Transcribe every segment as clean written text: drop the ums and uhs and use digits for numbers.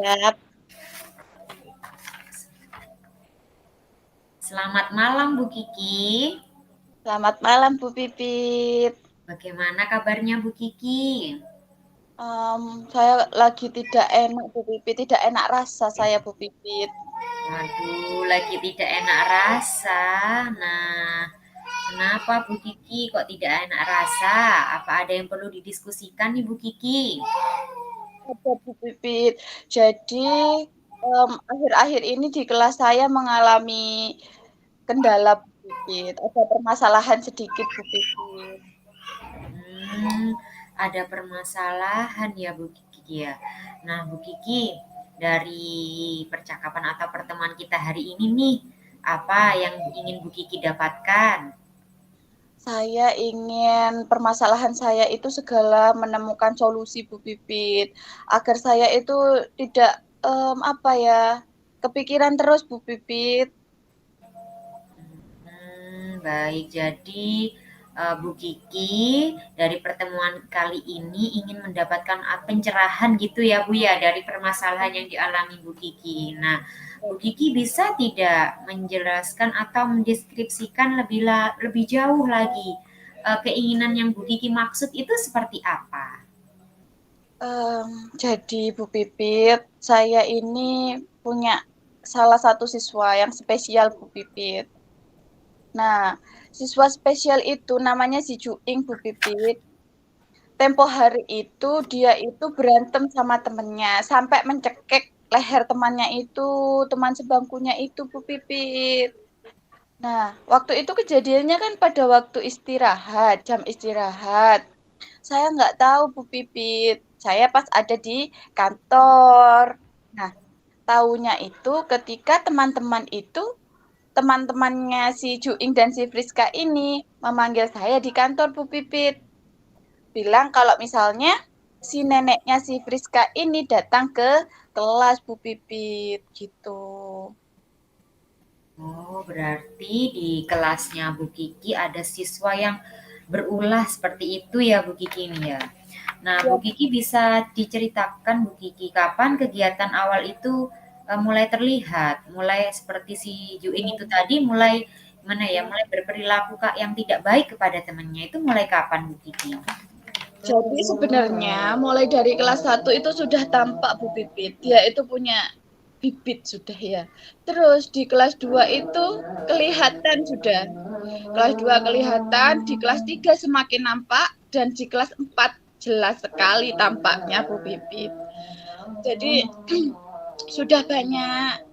Siap. Selamat malam Bu Kiki. Selamat malam Bu Pipit. Bagaimana kabarnya Bu Kiki? Saya lagi tidak enak Bu Pipit, tidak enak rasa saya Bu Pipit. Waduh, lagi tidak enak rasa. Nah, kenapa Bu Kiki kok tidak enak rasa? Apa ada yang perlu didiskusikan nih Bu Kiki? Ada Bu Pipit. Jadi akhir-akhir ini di kelas saya mengalami kendala Bu Pipit. Ada permasalahan sedikit Bu Pipit. Hmm, ada permasalahan ya Bu Kiki ya. Nah Bu Kiki, dari percakapan atau pertemuan kita hari ini nih, apa yang ingin Bu Kiki dapatkan? Saya ingin permasalahan saya itu segala menemukan solusi Bu Pipit. Agar saya itu tidak apa ya, kepikiran terus Bu Pipit. Baik. Jadi, Bu Kiki dari pertemuan kali ini ingin mendapatkan pencerahan gitu ya Bu ya dari permasalahan yang dialami Bu Kiki. Nah, Bu Kiki bisa tidak menjelaskan atau mendeskripsikan lebih jauh lagi keinginan yang Bu Kiki maksud itu seperti apa? Jadi Bu Pipit, saya ini punya salah satu siswa yang spesial Bu Pipit. Nah, siswa spesial itu namanya si Juing Bu Pipit. Tempo hari itu dia itu berantem sama temennya sampai mencekik leher temannya itu, teman sebangkunya itu Bu Pipit. Nah, waktu itu kejadiannya kan pada waktu istirahat, jam istirahat. Saya nggak tahu Bu Pipit. Saya pas ada di kantor. Nah, tahunya itu ketika teman-temannya si Juing dan si Friska ini memanggil saya di kantor Bu Pipit. Bilang kalau misalnya si neneknya si Friska ini datang ke kelas Bu Pipit gitu. Oh, berarti di kelasnya Bu Kiki ada siswa yang berulah seperti itu ya Bu Kiki ini ya. Nah, Bu Ya, Kiki bisa diceritakan Bu Kiki kapan kegiatan awal itu mulai terlihat, mulai seperti si Juing itu tadi mulai mana ya, mulai berperilaku Kak yang tidak baik kepada temannya itu mulai kapan Bu Kiki? jadi sebenarnya mulai dari kelas 1 itu sudah tampak Bu Pipit. Dia itu punya bibit sudah ya. Terus di kelas 2 itu kelihatan sudah. Kelas 2 kelihatan, di kelas 3 semakin nampak, dan di kelas 4 jelas sekali tampaknya Bu Pipit. Jadi sudah banyak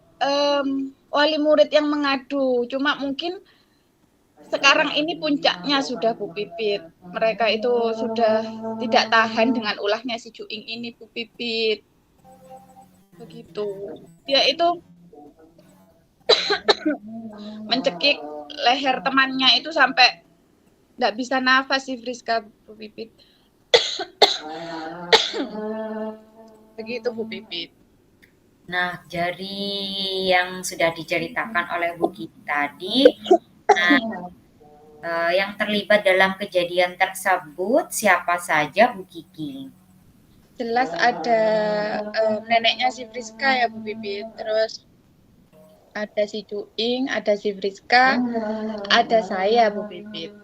wali murid yang mengadu. Cuma mungkin sekarang ini puncaknya sudah Bu Pipit. Mereka itu sudah tidak tahan dengan ulahnya si Juing ini Bu Pipit. Begitu. Dia itu mencekik leher temannya itu sampai nggak bisa nafas si Friska Bu Pipit. Begitu Bu Pipit. Nah, dari yang sudah diceritakan oleh Bu Kiki tadi, nah yang terlibat dalam kejadian tersebut siapa saja Bu Kiki? Jelas ada neneknya si Friska ya Bu Pipit. Terus ada si Cuing, ada si Friska, ada saya Bu Pipit.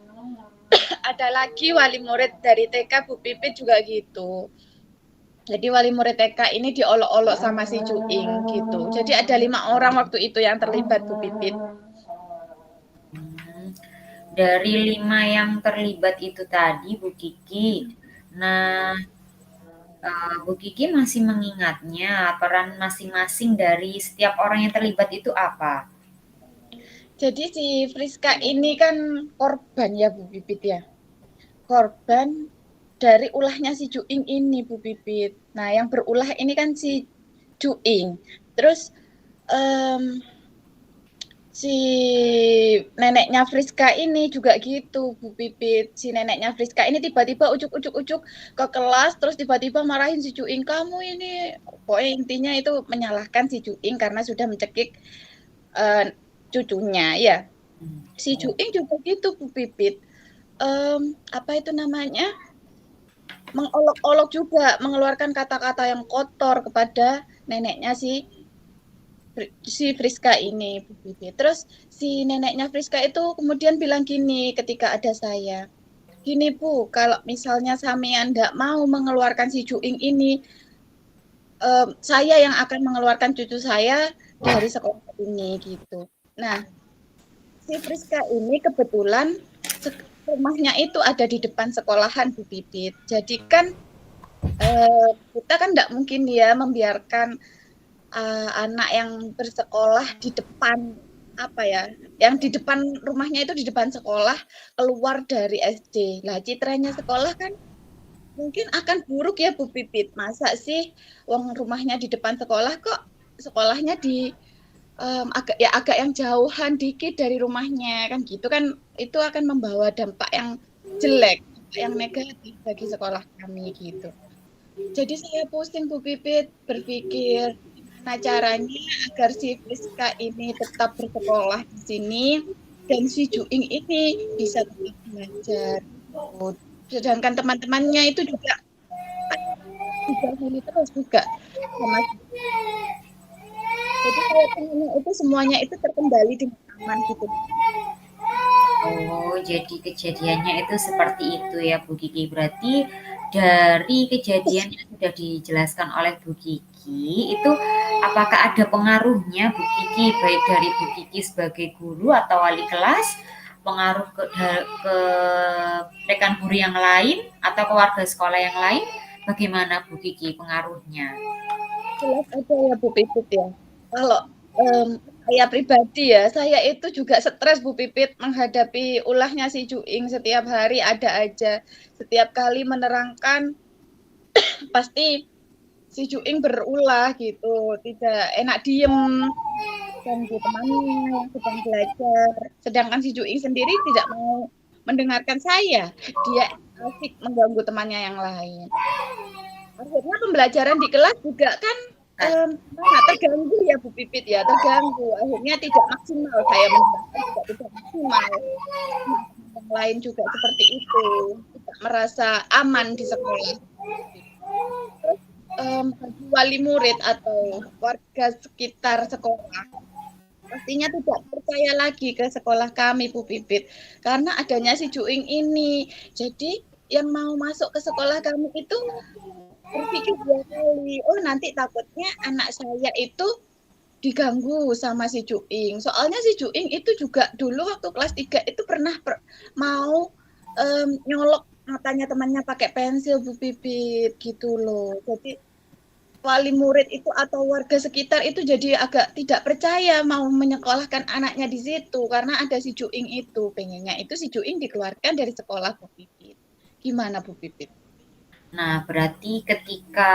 Ada lagi wali murid dari TK Bu Pipit juga gitu. Jadi wali murid TK ini diolok-olok sama si Cuing gitu. Jadi ada 5 orang waktu itu yang terlibat Bu Pipit. Hmm, dari 5 yang terlibat itu tadi Bu Kiki, nah Bu Kiki masih mengingatnya peran masing-masing dari setiap orang yang terlibat itu apa? Jadi si Friska ini kan korban ya Bu Pipit ya. Korban dari ulahnya si Juing ini Bu Pipit. Nah yang berulah ini kan si Juing. Terus um, si neneknya Friska ini juga gitu Bu Pipit. Si neneknya Friska ini tiba-tiba ujuk-ujuk ke kelas, terus tiba-tiba marahin si Juing, kamu ini, pokoknya intinya itu menyalahkan si Juing karena sudah mencekik cucunya ya. Si Juing juga gitu Bu Pipit. Apa itu namanya, mengolok-olok juga, mengeluarkan kata-kata yang kotor kepada neneknya si Friska ini, Bu Bibi. Terus si neneknya Friska itu kemudian bilang gini ketika ada saya, gini Bu, kalau misalnya sampean nggak mau mengeluarkan si Juing ini, saya yang akan mengeluarkan cucu saya dari sekolah ini gitu. Nah, si Friska ini kebetulan rumahnya itu ada di depan sekolahan Bu Bibit. Jadi kan kita kan nggak mungkin ya membiarkan anak yang bersekolah di depan apa ya, yang di depan rumahnya itu di depan sekolah keluar dari SD. Lah citranya sekolah kan mungkin akan buruk ya Bu Pipit. Masa sih wong rumahnya di depan sekolah kok sekolahnya di agak yang jauhan dikit dari rumahnya kan gitu kan, itu akan membawa dampak yang jelek, yang negatif bagi sekolah kami gitu. Jadi saya pusing Bu Pipit berpikir gimana caranya agar si Friska ini tetap bersekolah di sini dan si Juing ini bisa tetap belajar. Sedangkan teman-temannya itu juga dijauhi terus juga sama. Jadi saya pengennya itu semuanya itu terkendali dengan aman gitu. Oh, jadi kejadiannya itu seperti itu ya Bu Kiki. Berarti dari kejadian yang sudah dijelaskan oleh Bu Kiki, itu apakah ada pengaruhnya Bu Kiki, baik dari Bu Kiki sebagai guru atau wali kelas, pengaruh ke rekan guru yang lain atau ke warga sekolah yang lain? Bagaimana Bu Kiki pengaruhnya? Jelas aja ya Bu Pipit ya. Kalau saya pribadi ya, saya itu juga stres Bu Pipit menghadapi ulahnya si Juing setiap hari ada aja. Setiap kali menerangkan pasti si Juing berulah gitu, tidak enak diem, ganggu temannya yang sedang belajar. Sedangkan si Juing sendiri tidak mau mendengarkan saya, dia asik mengganggu temannya yang lain. Akhirnya pembelajaran di kelas juga kan terganggu ya Bu Pipit ya, terganggu. Akhirnya tidak maksimal, saya menjelaskan juga tidak maksimal. Yang lain juga seperti itu, tidak merasa aman di sekolah. Terus bagi wali murid atau warga sekitar sekolah, pastinya tidak percaya lagi ke sekolah kami Bu Pipit, karena adanya si Juing ini. Jadi yang mau masuk ke sekolah kami itu berpikir 2 kali, oh nanti takutnya anak saya itu diganggu sama si Juing. Soalnya si Juing itu juga dulu waktu kelas 3 itu pernah mau nyolok matanya temannya pakai pensil Bu Pipit gitu loh. Jadi wali murid itu atau warga sekitar itu jadi agak tidak percaya mau menyekolahkan anaknya di situ karena ada si Juing itu. Pengennya itu si Juing dikeluarkan dari sekolah Bu Pipit. Gimana Bu Pipit? Nah, berarti ketika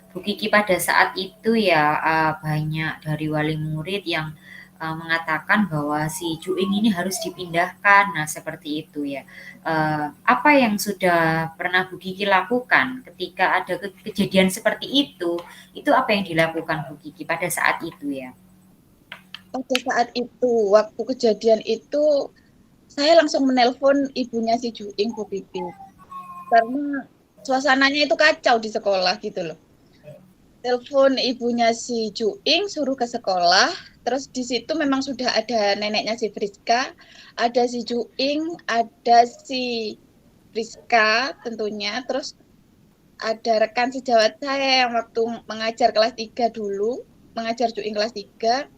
Bu Kiki pada saat itu ya, banyak dari wali murid yang, mengatakan bahwa si Juing ini harus dipindahkan. Nah, seperti itu ya. Apa yang sudah pernah Bu Kiki lakukan ketika ada kejadian seperti itu apa yang dilakukan Bu Kiki pada saat itu ya? Pada saat itu, waktu kejadian itu, saya langsung menelpon ibunya si Juing Bu Pipit. Karena suasananya itu kacau di sekolah gitu loh. Telepon ibunya si Juing suruh ke sekolah, terus di situ memang sudah ada neneknya si Friska, ada si Juing, ada si Friska tentunya, terus ada rekan sejawat saya yang waktu mengajar kelas 3 dulu, mengajar Juing kelas 3,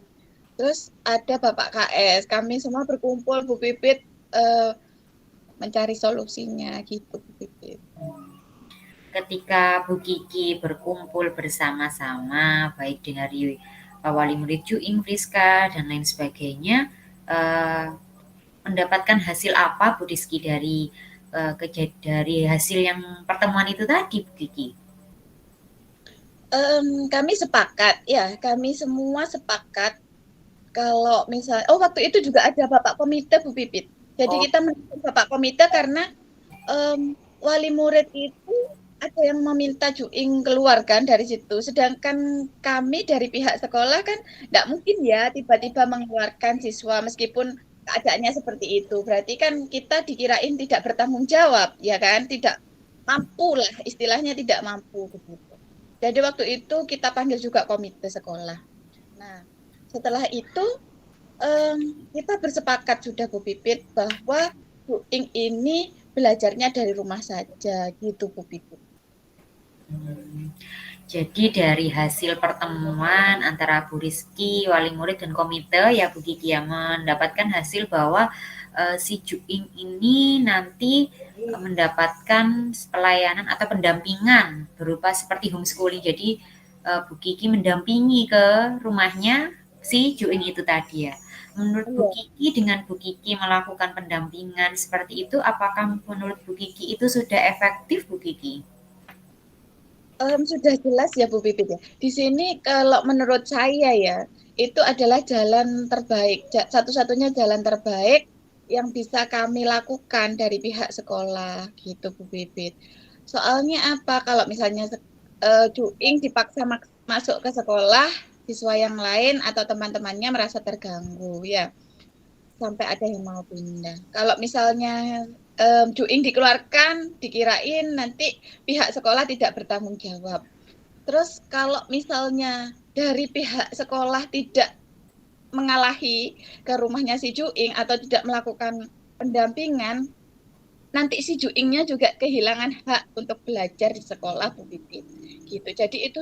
terus ada Bapak KS. Kami semua berkumpul Bu Pipit mencari solusinya gitu Bu Pipit. Ketika Bu Kiki berkumpul bersama-sama, baik dari wali murid Juing, Friska, dan lain sebagainya, mendapatkan hasil apa Bu Rizky dari hasil yang pertemuan itu tadi, Bu Kiki? Kami sepakat, ya, kami semua sepakat kalau misalnya, oh waktu itu juga ada Bapak Komite Bu Pipit. Jadi Oh, kita menelpon Bapak Komite karena wali murid itu ada yang meminta Juing keluar kan dari situ. Sedangkan kami dari pihak sekolah kan tidak mungkin ya tiba-tiba mengeluarkan siswa meskipun keadaannya seperti itu. Berarti kan kita dikirain tidak bertanggung jawab, ya kan? Tidak mampu lah, istilahnya tidak mampu begitu. Jadi waktu itu kita panggil juga komite sekolah. Nah, setelah itu em, kita bersepakat sudah Bu Pipit bahwa Bu Ing ini belajarnya dari rumah saja gitu Bu Pipit. Hmm. Jadi dari hasil pertemuan antara Bu Rizky, wali murid dan komite ya Bu Kiki ya mendapatkan hasil bahwa si Juing ini nanti mendapatkan pelayanan atau pendampingan berupa seperti homeschooling. Jadi Bu Kiki mendampingi ke rumahnya si Juing itu tadi ya. Menurut Bu Iya. Kiki, dengan Bu Kiki melakukan pendampingan seperti itu, apakah menurut Bu Kiki itu sudah efektif Bu Kiki? Sudah jelas ya Bu Pipit ya. Di sini kalau menurut saya ya, itu adalah jalan terbaik, satu-satunya jalan terbaik yang bisa kami lakukan dari pihak sekolah gitu Bu Pipit. Soalnya apa? Kalau misalnya Cuing dipaksa masuk ke sekolah, siswa yang lain atau teman-temannya merasa terganggu ya sampai ada yang mau pindah. Kalau misalnya Juing dikeluarkan, dikirain nanti pihak sekolah tidak bertanggung jawab. Terus kalau misalnya dari pihak sekolah tidak mengalahi ke rumahnya si Juing atau tidak melakukan pendampingan, nanti si Juingnya juga kehilangan hak untuk belajar di sekolah Bu Pipit. Gitu. Jadi itu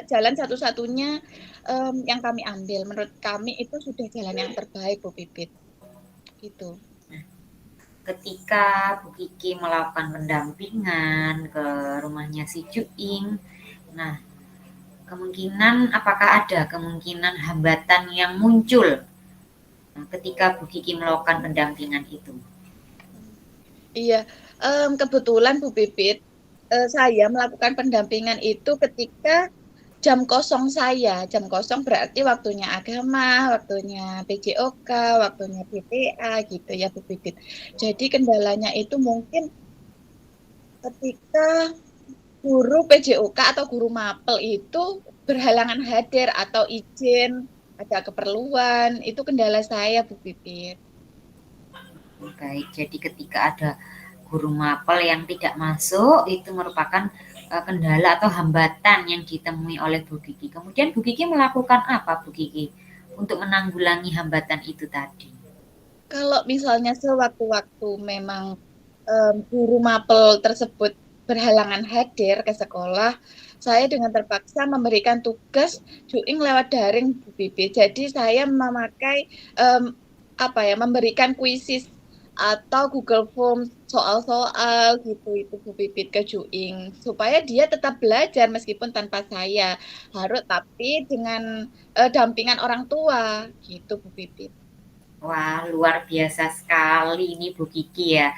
jalan satu-satunya yang kami ambil. Menurut kami itu sudah jalan yang terbaik Bu Pipit. Gitu. Ketika Bu Kiki melakukan pendampingan ke rumahnya si Cuing, nah kemungkinan apakah ada kemungkinan hambatan yang muncul ketika Bu Kiki melakukan pendampingan itu? Iya, kebetulan Bu Pipit, saya melakukan pendampingan itu ketika jam kosong saya. Jam kosong berarti waktunya agama, waktunya PJOK, waktunya PTA gitu ya Bu Pipit. Jadi kendalanya itu mungkin ketika guru PJOK atau guru mapel itu berhalangan hadir atau izin, ada keperluan, itu kendala saya Bu Pipit. Baik, jadi ketika ada guru mapel yang tidak masuk itu merupakan kendala atau hambatan yang ditemui oleh Bu Kiki. Kemudian Bu Kiki melakukan apa Bu Kiki untuk menanggulangi hambatan itu tadi? Kalau misalnya sewaktu-waktu memang guru mapel tersebut berhalangan hadir ke sekolah, saya dengan terpaksa memberikan tugas juing lewat daring Bu Bibi. Jadi saya memakai um, apa ya, memberikan kuisis atau Google Form soal-soal gitu itu Bu Pipit ke Juing supaya dia tetap belajar meskipun tanpa saya harus tapi dengan dampingan orang tua gitu Bu Pipit. Wah, luar biasa sekali ini Bu Kiki ya.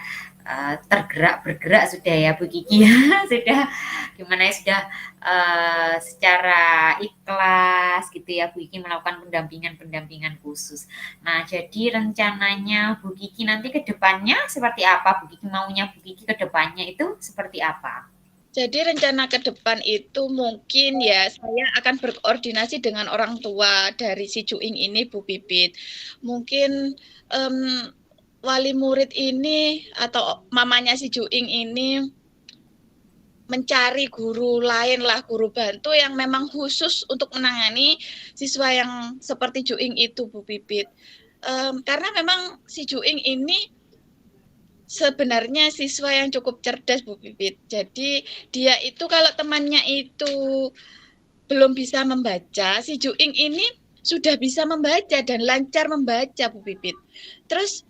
Tergerak bergerak sudah ya Bu Kiki ya. Sudah gimana ya sudah secara ikhlas gitu ya Bu Kiki melakukan pendampingan-pendampingan khusus. Nah, jadi rencananya Bu Kiki nanti ke depannya seperti apa? Bu Kiki maunya Bu Kiki ke depannya itu seperti apa? Jadi rencana ke depan itu mungkin ya saya akan berkoordinasi dengan orang tua dari si Juing ini Bu Pipit. Mungkin em, wali murid ini atau mamanya si Juing ini mencari guru lain lah, guru bantu yang memang khusus untuk menangani siswa yang seperti Juing itu Bu Pipit. Karena memang si Juing ini sebenarnya siswa yang cukup cerdas Bu Pipit. Jadi dia itu kalau temannya itu belum bisa membaca, si Juing ini sudah bisa membaca dan lancar membaca Bu Pipit. Terus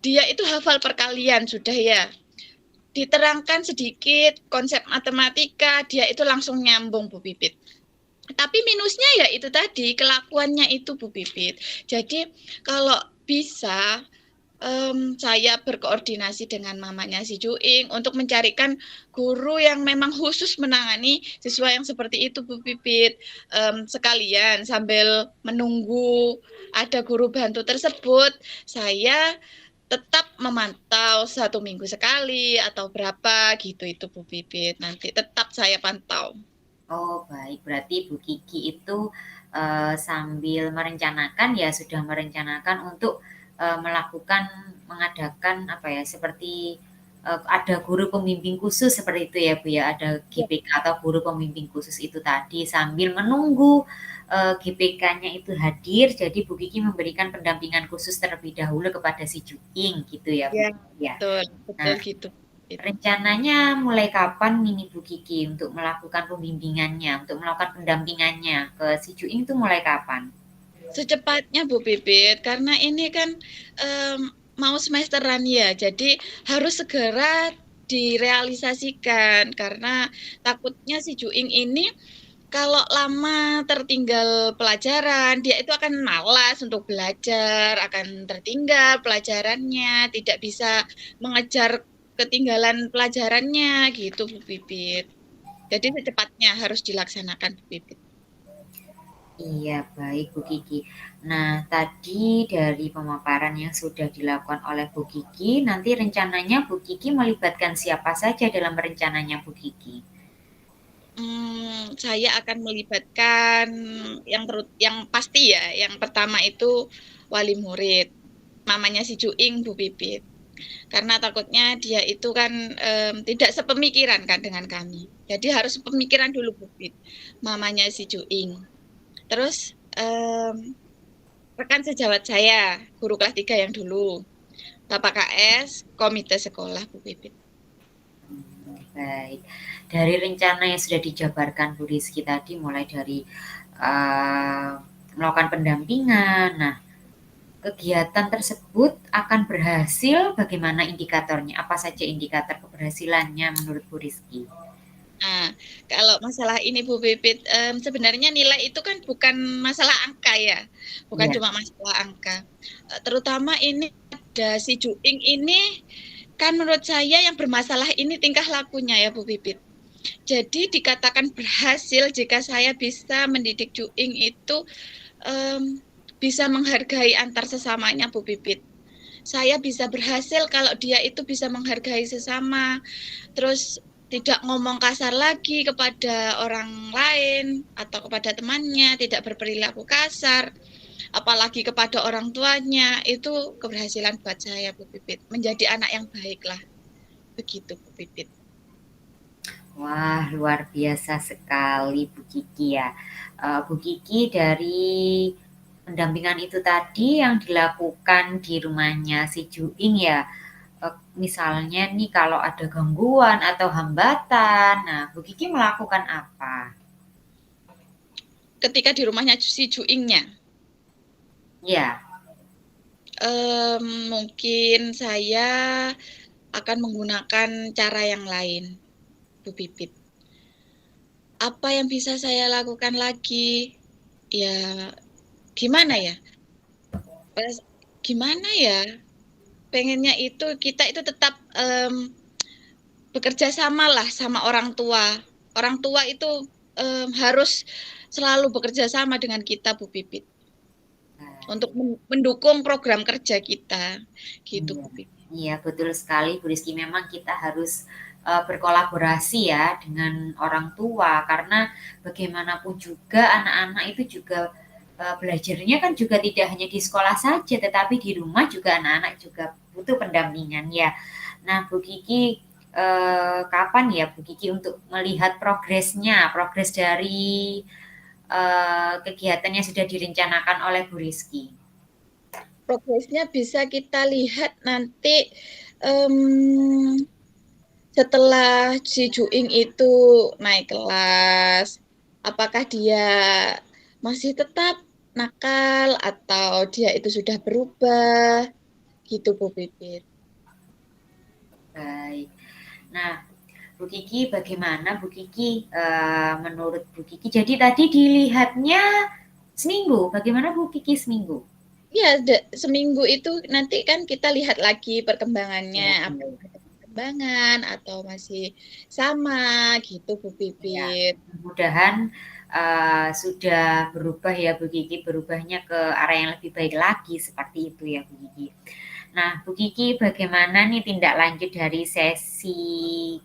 dia itu hafal perkalian sudah ya. Diterangkan sedikit konsep matematika, dia itu langsung nyambung Bu Pipit. Tapi minusnya ya itu tadi, kelakuannya itu Bu Pipit. Jadi kalau bisa saya berkoordinasi dengan mamanya si Juing untuk mencarikan guru yang memang khusus menangani siswa yang seperti itu Bu Pipit. Sekalian sambil menunggu ada guru bantu tersebut, saya tetap memantau 1 minggu sekali atau berapa gitu itu Bu Pipit. Nanti tetap saya pantau. Oh, baik. Berarti Bu Kiki itu sambil merencanakan ya sudah merencanakan untuk melakukan mengadakan apa ya seperti ada guru pembimbing khusus seperti itu ya Bu ya, ada Ya, GPK atau guru pembimbing khusus itu tadi sambil menunggu GPK-nya itu hadir, jadi Bu Kiki memberikan pendampingan khusus terlebih dahulu kepada si Juing gitu ya Bu ya, Kiki ya. betul, betul Nah, gitu. rencananya mulai kapan ini Bu Kiki untuk melakukan pembimbingannya, untuk melakukan pendampingannya ke si Juing itu mulai kapan? Secepatnya Bu Pipit, karena ini kan mau semesteran ya, jadi harus segera direalisasikan karena takutnya si Juing ini kalau lama tertinggal pelajaran, dia itu akan malas untuk belajar, akan tertinggal pelajarannya, tidak bisa mengejar ketinggalan pelajarannya gitu Bu Pipit. Jadi secepatnya harus dilaksanakan Bu Pipit. Iya, baik Bu Kiki. Nah, tadi dari pemaparan yang sudah dilakukan oleh Bu Kiki, nanti rencananya Bu Kiki melibatkan siapa saja dalam rencananya Bu Kiki? Saya akan melibatkan yang pasti ya. Yang pertama itu wali murid, mamanya si Juing Bu Pipit. Karena takutnya dia itu kan tidak sepemikiran kan dengan kami. Jadi harus sepemikiran dulu Bu Pipit, mamanya si Juing. Terus rekan sejawat saya, guru kelas 3 yang dulu, Bapak KS, komite sekolah Bu Pipit. Baik, dari rencana yang sudah dijabarkan Bu Rizky tadi, mulai dari uh, melakukan pendampingan, nah kegiatan tersebut akan berhasil, bagaimana indikatornya? Apa saja indikator keberhasilannya menurut Bu Rizky? Nah, kalau masalah ini Bu Pipit, sebenarnya nilai itu kan bukan masalah angka ya, bukan Iya. cuma masalah angka. Terutama ini ada si Juing ini, kan menurut saya yang bermasalah ini tingkah lakunya ya Bu Pipit. Jadi dikatakan berhasil jika saya bisa mendidik Juing itu bisa menghargai antar sesamanya Bu Pipit. Saya bisa berhasil kalau dia itu bisa menghargai sesama, terus tidak ngomong kasar lagi kepada orang lain atau kepada temannya, tidak berperilaku kasar, apalagi kepada orang tuanya. Itu keberhasilan buat saya, Bu Pipit. Menjadi anak yang baik lah. Begitu, Bu Pipit. Wah, luar biasa sekali Bu Kiki ya. Bu Kiki dari pendampingan itu tadi yang dilakukan di rumahnya si Juing ya. Misalnya nih kalau ada gangguan atau hambatan, nah Bu Kiki melakukan apa? Ketika di rumahnya si Juingnya, Ya, mungkin saya akan menggunakan cara yang lain, Bu Pipit. Apa yang bisa saya lakukan lagi? Ya, gimana ya? Gimana ya? Pengennya itu kita itu tetap bekerja sama lah sama orang tua. Orang tua itu harus selalu bekerja sama dengan kita, Bu Pipit, untuk mendukung program kerja kita, gitu, iya, Bu Pipit. iya betul sekali Bu Rizky. Memang kita harus berkolaborasi ya dengan orang tua karena bagaimanapun juga anak-anak itu juga belajarnya kan juga tidak hanya di sekolah saja, tetapi di rumah juga anak-anak juga butuh pendampingan ya. Nah, Bu Kiki, kapan ya Bu Kiki untuk melihat progresnya, progres dari kegiatan yang sudah direncanakan oleh Bu Rizky? Progresnya bisa kita lihat nanti um, setelah si Juing itu naik kelas, apakah dia masih tetap nakal atau dia itu sudah berubah, gitu Bu Pipit. Baik. Nah, Bu Kiki, bagaimana Bu Kiki menurut Bu Kiki? Jadi tadi dilihatnya seminggu. Bagaimana Bu Kiki seminggu? Ya, seminggu itu nanti kan kita lihat lagi perkembangannya, apa Oke. ada perkembangan atau masih sama gitu Bu Ya, Pipit. mudah-mudahan sudah berubah ya Bu Kiki, berubahnya ke arah yang lebih baik lagi seperti itu ya Bu Kiki. Nah, Bu Kiki, bagaimana nih tindak lanjut dari sesi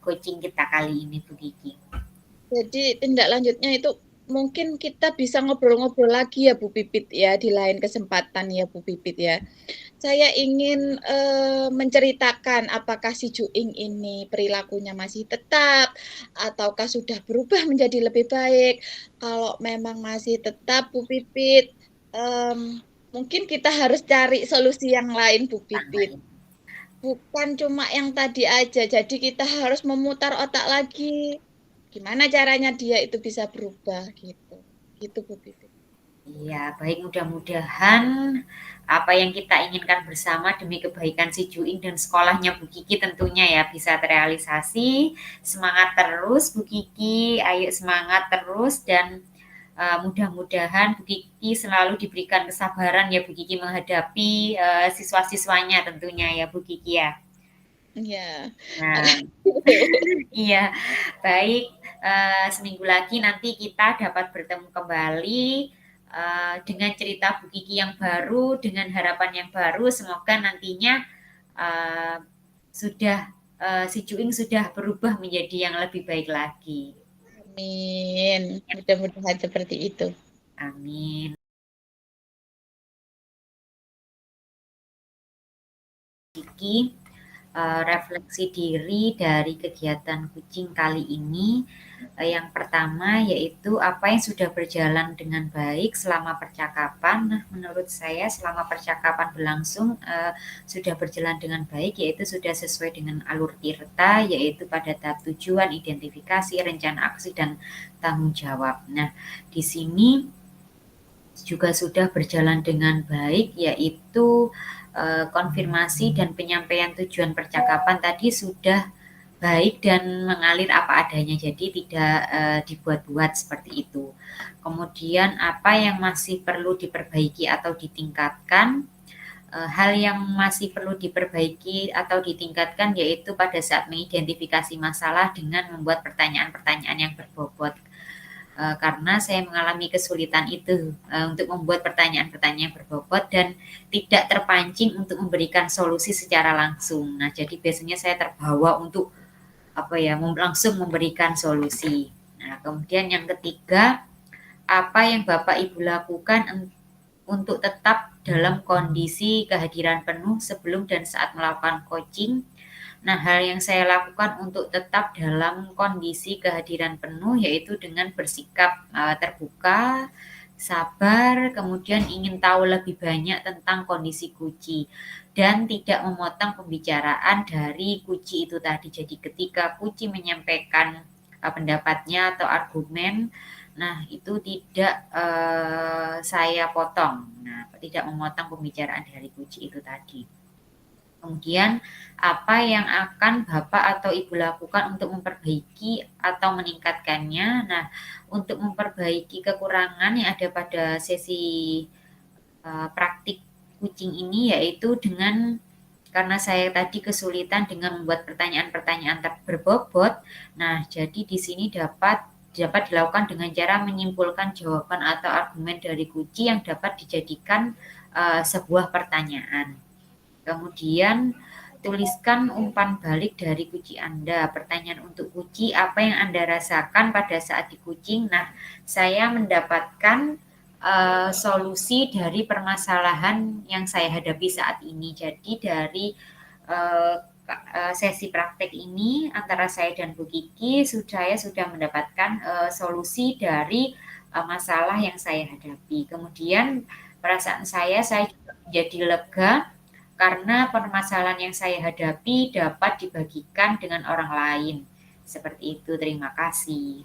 coaching kita kali ini Bu Kiki? Jadi tindak lanjutnya itu mungkin kita bisa ngobrol-ngobrol lagi ya Bu Pipit ya di lain kesempatan ya Bu Pipit ya. Saya ingin menceritakan apakah si Juing ini perilakunya masih tetap ataukah sudah berubah menjadi lebih baik. Kalau memang masih tetap, Bu Pipit, mungkin kita harus cari solusi yang lain, Bu Pipit. Bukan cuma yang tadi aja, jadi kita harus memutar otak lagi. Gimana caranya dia itu bisa berubah gitu. Gitu, Bu Pipit. Iya, baik, mudah-mudahan apa yang kita inginkan bersama demi kebaikan si Juing dan sekolahnya Bu Kiki tentunya ya bisa terrealisasi. Semangat terus Bu Kiki, ayo semangat terus dan mudah-mudahan Bu Kiki selalu diberikan kesabaran ya Bu Kiki menghadapi siswa-siswanya tentunya ya Bu Kiki ya. Ya, Nah, makasih. iya, baik. Seminggu lagi nanti kita dapat bertemu kembali dengan cerita Bu Kiki yang baru, dengan harapan yang baru. Semoga nantinya uh, sudah si Cuing sudah berubah menjadi yang lebih baik lagi. Amin. Mudah-mudahan seperti itu. Amin. Kiki refleksi diri dari kegiatan kucing kali ini. Yang pertama yaitu apa yang sudah berjalan dengan baik selama percakapan. Nah, menurut saya selama percakapan berlangsung sudah berjalan dengan baik, yaitu sudah sesuai dengan alur tirta, yaitu pada tahap tujuan, identifikasi, rencana aksi, dan tanggung jawab. Nah, di sini juga sudah berjalan dengan baik, yaitu konfirmasi dan penyampaian tujuan percakapan tadi sudah baik dan mengalir apa adanya, jadi tidak dibuat-buat seperti itu. Kemudian apa yang masih perlu diperbaiki atau ditingkatkan, hal yang masih perlu diperbaiki atau ditingkatkan yaitu pada saat mengidentifikasi masalah dengan membuat pertanyaan-pertanyaan yang berbobot. Karena saya mengalami kesulitan itu untuk membuat pertanyaan-pertanyaan yang berbobot dan tidak terpancing untuk memberikan solusi secara langsung. Nah, jadi biasanya saya terbawa untuk apa ya, langsung memberikan solusi. Nah, kemudian yang ketiga, apa yang Bapak Ibu lakukan untuk tetap dalam kondisi kehadiran penuh sebelum dan saat melakukan coaching. Nah, hal yang saya lakukan untuk tetap dalam kondisi kehadiran penuh yaitu dengan bersikap terbuka, sabar, kemudian ingin tahu lebih banyak tentang kondisi kuci dan tidak memotong pembicaraan dari kuci itu tadi. Jadi ketika kuci menyampaikan pendapatnya atau argumen, nah itu tidak saya potong. Nah, tidak memotong pembicaraan dari kuci itu tadi. Kemudian apa yang akan Bapak atau Ibu lakukan untuk memperbaiki atau meningkatkannya? Nah, untuk memperbaiki kekurangan yang ada pada sesi praktik kucing ini yaitu dengan karena saya tadi kesulitan dengan membuat pertanyaan-pertanyaan berbobot. Nah, jadi di sini dapat dilakukan dengan cara menyimpulkan jawaban atau argumen dari kuci yang dapat dijadikan sebuah pertanyaan. Kemudian tuliskan umpan balik dari kuci Anda. Pertanyaan untuk kuci, apa yang Anda rasakan pada saat di kucing? Nah, saya mendapatkan solusi dari permasalahan yang saya hadapi saat ini. Jadi dari sesi praktek ini antara saya dan Bu Kiki, saya sudah mendapatkan solusi dari masalah yang saya hadapi. Kemudian perasaan saya juga menjadi lega karena permasalahan yang saya hadapi dapat dibagikan dengan orang lain. Seperti itu, terima kasih.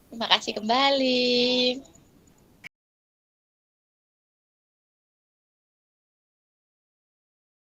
Terima kasih kembali.